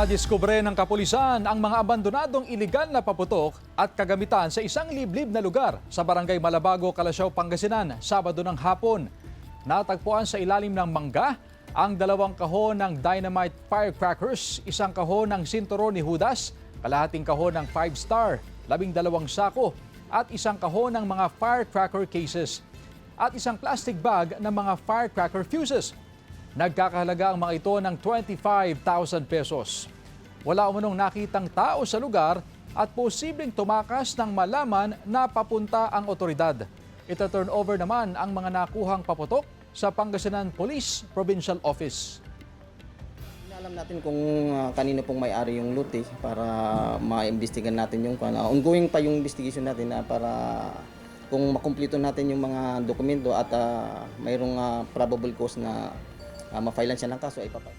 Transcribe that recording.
Nadiskubre ng kapulisan ang mga abandonadong iligal na paputok at kagamitan sa isang liblib na lugar sa barangay Malabago, Calasiao, Pangasinan, Sabado ng hapon. Natagpuan sa ilalim ng mangga ang 2 kahon ng dynamite firecrackers, 1 kahon ng sinturon ni Judas, kalahating kahon ng 5-star, 12 sako at 1 kahon ng mga firecracker cases at 1 plastic bag ng mga firecracker fuses. Nagkakahalaga ang mga ito ng 25,000 pesos. Wala umanong nakitang tao sa lugar at posibleng tumakas ng malaman na papunta ang otoridad. Ita-turn over naman ang mga nakuhang paputok sa Pangasinan Police Provincial Office. Alam natin kung kanino pong may-ari yung loot para ma-imbestigan natin yung ongoing pa yung investigation natin para kung makumpleto natin yung mga dokumento at mayroong probable cause na ma-filean siya ng kaso ay papay.